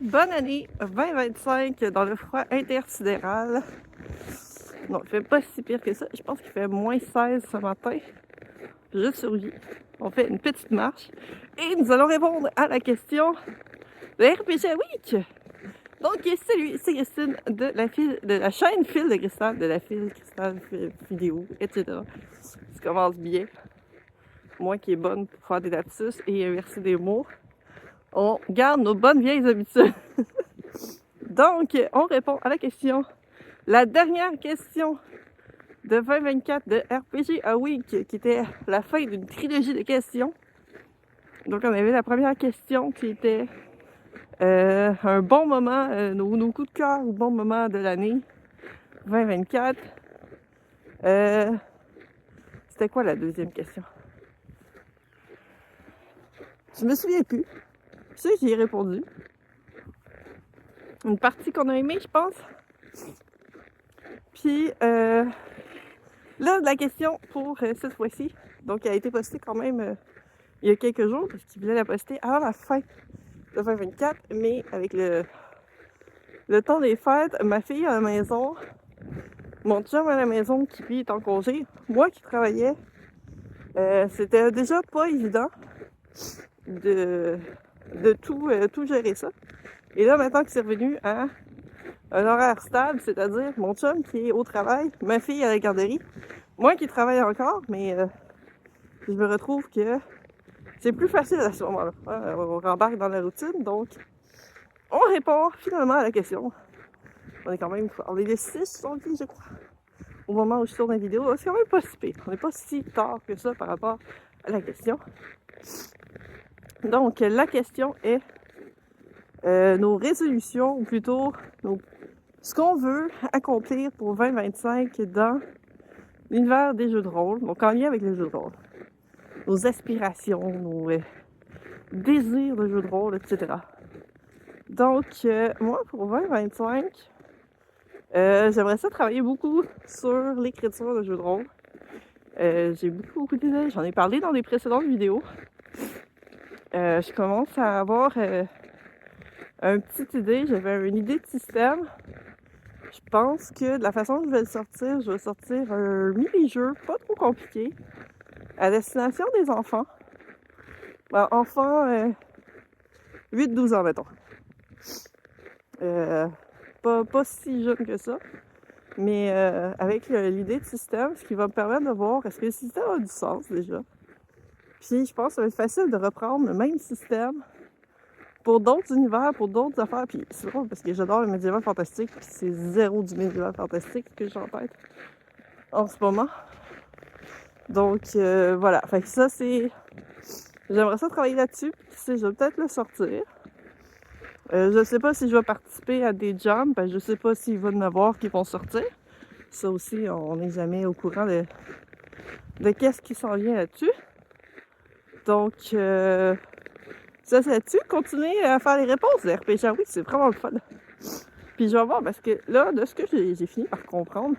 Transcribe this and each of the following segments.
Bonne année 2025 dans le froid intersidéral. Non, il fait pas si pire que ça. Je pense qu'il fait moins 16 ce matin. Je survis. On fait une petite marche et nous allons répondre à la question de RPG Week. Donc, salut, c'est Christine de la chaîne Fil de Cristal, de la Fil Cristal vidéo, etc. Ça commence bien. Moi qui est bonne pour faire des lapsus et inverser des mots, on garde nos bonnes vieilles habitudes. Donc, on répond à la question. La dernière question de 2024 de RPG A Week, qui était la fin d'une trilogie de questions. Donc, on avait la première question qui était un bon moment, nos coups de cœur ou bon moment de l'année 2024. C'était quoi la deuxième question? Je me souviens plus. Je sais que j'y ai répondu. Une partie qu'on a aimée, je pense. Puis, là, la question pour cette fois-ci, donc elle a été postée quand même il y a quelques jours, parce qu'il voulait la poster avant la fin de 2024, mais avec le temps des fêtes, ma fille à la maison, mon chum à la maison qui lui est en congé, moi qui travaillais, c'était déjà pas évident de tout gérer ça. Et là, maintenant que c'est revenu à un horaire stable, c'est-à-dire mon chum qui est au travail, ma fille à la garderie, moi qui travaille encore, mais je me retrouve que c'est plus facile à ce moment-là. On rembarque dans la routine, donc on répond finalement à la question. On est les 6 je crois, au moment où je tourne la vidéo. C'est quand même pas si pire. On n'est pas si tard que ça par rapport à la question. Donc, la question est nos résolutions, ou plutôt ce qu'on veut accomplir pour 2025 dans l'univers des jeux de rôle, donc en lien avec les jeux de rôle. Nos aspirations, nos désirs de jeux de rôle, etc. Donc, moi, pour 2025, j'aimerais ça travailler beaucoup sur l'écriture de jeux de rôle. J'ai beaucoup d'idées, j'en ai parlé dans les précédentes vidéos. Je commence à avoir une petite idée, j'avais une idée de système. Je pense que de la façon que je vais sortir un mini-jeu pas trop compliqué à destination des enfants. Enfants 8-12 ans, mettons. Pas si jeune que ça, mais avec l'idée de système, ce qui va me permettre de voir est-ce que le système a du sens déjà. Puis je pense que ça va être facile de reprendre le même système pour d'autres univers, pour d'autres affaires. Puis c'est drôle parce que j'adore le médiéval fantastique, puis c'est zéro du médiéval fantastique que j'ai en tête en ce moment. Donc voilà, fait que ça c'est... J'aimerais ça travailler là-dessus, puis je vais peut-être le sortir. Je sais pas si je vais participer à des jams, ben je sais pas s'il va y en avoir qui vont sortir. Ça aussi, on n'est jamais au courant de qu'est-ce qui s'en vient là-dessus. Donc, ça c'est là-dessus. Continuer à faire les réponses de RPG. Oui, c'est vraiment le fun. Puis je vais voir, parce que là, de ce que j'ai fini par comprendre,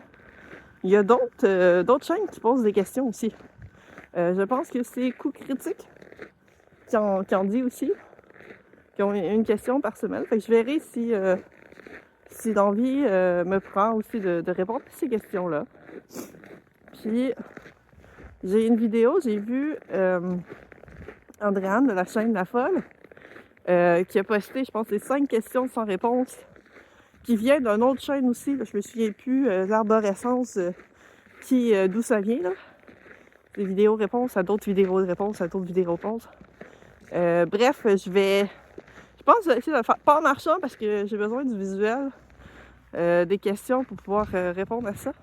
il y a d'autres chaînes qui posent des questions aussi. Je pense que c'est Coup Critique qui en dit aussi, qui ont une question par semaine. Fait que je verrai si l'envie me prend aussi de répondre à ces questions-là. Puis, j'ai une vidéo, j'ai vu Andréane de la chaîne La Folle qui a posté, je pense, les 5 questions sans réponse qui vient d'une autre chaîne aussi, là, je me souviens plus, l'arborescence, d'où ça vient, là. Des vidéos-réponses à d'autres vidéos de réponses à d'autres vidéos-réponses. Bref, je pense que je vais essayer de le faire, pas en marchant parce que j'ai besoin du visuel des questions pour pouvoir répondre à ça.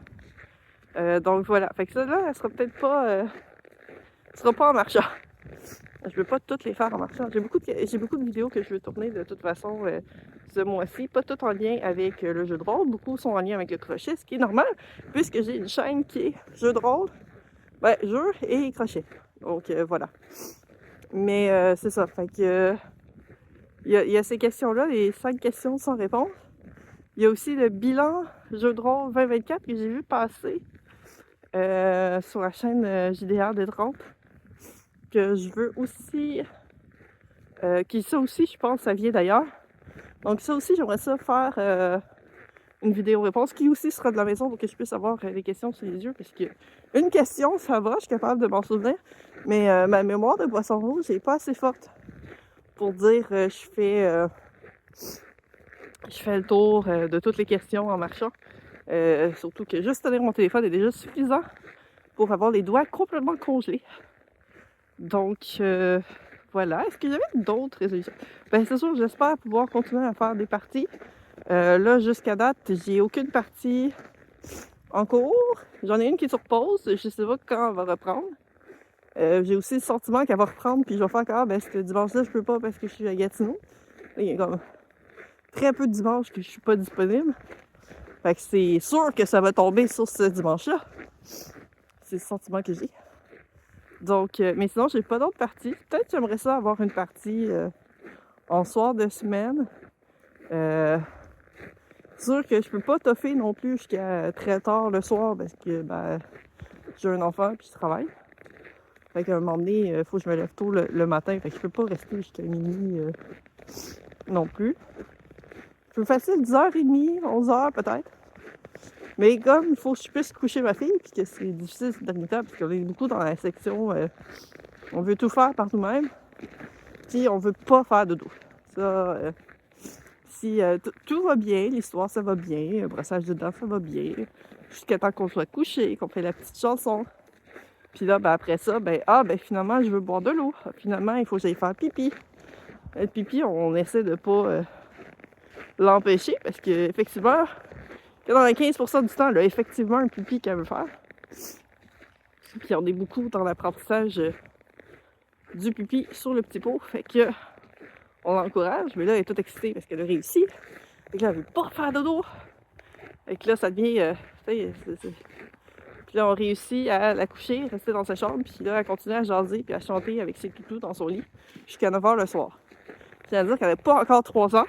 Donc voilà, fait que ça là, elle sera peut-être pas, sera pas en marchant. Je veux pas toutes les faire en marchant. J'ai beaucoup de vidéos que je veux tourner de toute façon ce mois-ci, pas toutes en lien avec le jeu de rôle, beaucoup sont en lien avec le crochet, ce qui est normal puisque j'ai une chaîne qui est jeu de rôle, jeu et crochet. Donc voilà. Mais c'est ça, fait que il y a ces questions-là, les 5 questions sans réponse. Il y a aussi le bilan jeu de rôle 2024 que j'ai vu passer sur la chaîne JDR des 30, que je veux aussi... ça aussi, je pense, ça vient d'ailleurs. Donc ça aussi, j'aimerais ça faire une vidéo-réponse qui aussi sera de la maison pour que je puisse avoir les questions sous les yeux. Parce que une question, ça va, je suis capable de m'en souvenir. Mais ma mémoire de poisson rouge n'est pas assez forte pour dire je fais le tour de toutes les questions en marchant. Surtout que juste tenir mon téléphone est déjà suffisant pour avoir les doigts complètement congelés. Donc voilà. Est-ce que j'avais d'autres résolutions? Ben c'est sûr, j'espère pouvoir continuer à faire des parties. Là, jusqu'à date, j'ai aucune partie en cours. J'en ai une qui est sur pause. Je sais pas quand elle va reprendre. J'ai aussi le sentiment qu'elle va reprendre, puis je vais faire ah ben ce dimanche-là, je peux pas parce que je suis à Gatineau. Il y a comme très peu de dimanches que je suis pas disponible. Fait que c'est sûr que ça va tomber sur ce dimanche-là. C'est le sentiment que j'ai. Donc, mais sinon, j'ai pas d'autres parties. Peut-être que j'aimerais ça avoir une partie en soir de semaine. C'est sûr que je peux pas toffer non plus jusqu'à très tard le soir parce que ben j'ai un enfant puis je travaille. Fait qu'à un moment donné, il faut que je me lève tôt le matin. Fait que je peux pas rester jusqu'à minuit non plus. Je peux facile 10h30, 11h peut-être. Mais comme il faut que je puisse coucher ma fille, puis que c'est difficile ces derniers temps, parce qu'on est beaucoup dans la section, on veut tout faire par nous-mêmes, puis on veut pas faire de dos. Ça, si tout va bien, l'histoire ça va bien, le brossage de dents ça va bien, jusqu'à temps qu'on soit couché, qu'on fait la petite chanson. Puis là, ben après ça, ben finalement je veux boire de l'eau. Finalement, il faut que j'aille faire pipi. Le pipi, on essaie de pas l'empêcher, parce que effectivement, 95% du temps, elle a effectivement un pipi qu'elle veut faire. Puis on est beaucoup dans l'apprentissage du pipi sur le petit pot. Fait que on l'encourage, mais là, elle est toute excitée parce qu'elle a réussi. Fait que là, elle veut pas faire dodo. Fait que là, ça devient... Puis là, on réussit à la coucher, rester dans sa chambre, puis là, elle continue à jaser puis à chanter avec ses toutous dans son lit jusqu'à 9h le soir. C'est-à-dire qu'elle n'a pas encore 3 ans.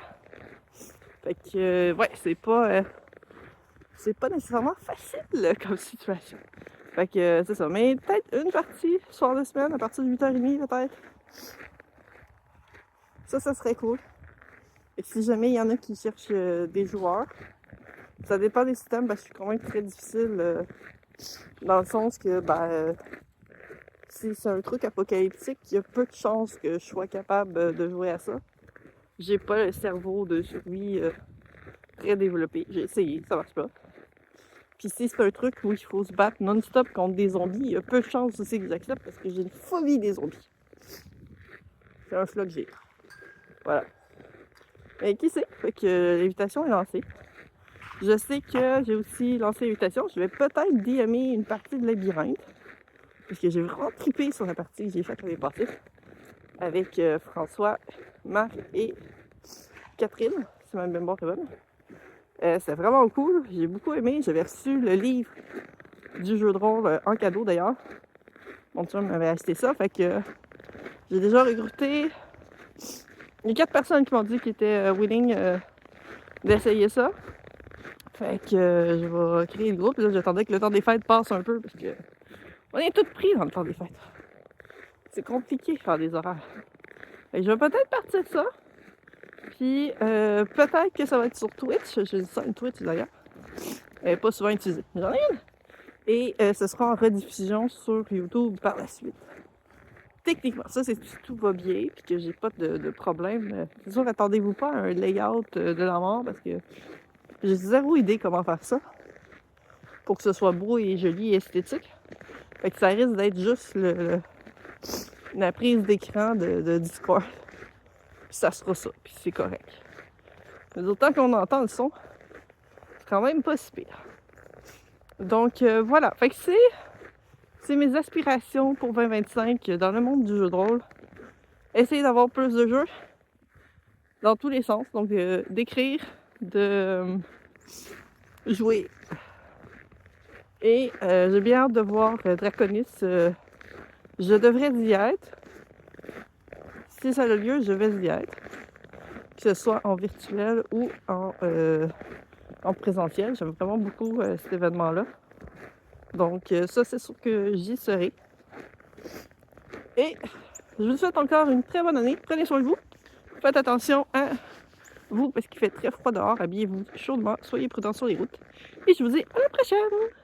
Fait que, ouais, c'est pas nécessairement facile comme situation. Fait que c'est ça. Mais peut-être une partie soir de semaine à partir de 8h30 peut-être. Ça serait cool. Et si jamais il y en a qui cherchent des joueurs, ça dépend des systèmes parce que je suis quand même très difficile dans le sens que si c'est un truc apocalyptique, il y a peu de chances que je sois capable de jouer à ça. J'ai pas le cerveau de survie très développé. J'ai essayé, ça marche pas. Puis si c'est un truc où il faut se battre non-stop contre des zombies, il y a peu de chances aussi que j'accepte parce que j'ai une phobie des zombies. C'est un floc que j'ai. Voilà. Et qui sait? Fait que l'invitation est lancée. Je sais que j'ai aussi lancé l'invitation. Je vais peut-être DMer une partie de labyrinthe. Parce que j'ai vraiment trippé sur la partie que j'ai faite l'année passée. Avec François, Marc et Catherine, si ma mémoire est bonne. C'est vraiment cool, j'ai beaucoup aimé. J'avais reçu le livre du jeu de rôle en cadeau d'ailleurs. Mon chum m'avait acheté ça, fait que j'ai déjà recruté. Il y a 4 personnes qui m'ont dit qu'ils étaient willing d'essayer ça. Fait que je vais créer le groupe. Là, j'attendais que le temps des fêtes passe un peu parce que on est tous pris dans le temps des fêtes. C'est compliqué de faire des horaires. Fait que je vais peut-être partir de ça. Puis peut-être que ça va être sur Twitch. Je dis ça une Twitch d'ailleurs. Elle n'est pas souvent utilisée. J'en ai une. Et ce sera en rediffusion sur YouTube par la suite. Techniquement, ça c'est si tout va bien puis que j'ai pas de problème. C'est sûr, attendez-vous pas à un layout de la mort parce que j'ai zéro idée comment faire ça pour que ce soit beau et joli et esthétique. Fait que ça risque d'être juste la prise d'écran de Discord. Puis ça sera ça, puis c'est correct. Mais autant qu'on entend le son, c'est quand même pas si pire. Donc voilà, fait que c'est mes aspirations pour 2025 dans le monde du jeu de rôle. Essayer d'avoir plus de jeux dans tous les sens. Donc d'écrire, de jouer. Et j'ai bien hâte de voir Draconis. Je devrais y être. Si ça a lieu, je vais y être. Que ce soit en virtuel ou en présentiel. J'aime vraiment beaucoup cet événement-là. Donc ça, c'est sûr que j'y serai. Et je vous souhaite encore une très bonne année. Prenez soin de vous. Faites attention à Vous, parce qu'il fait très froid dehors, habillez-vous chaudement, soyez prudents sur les routes. Et je vous dis à la prochaine!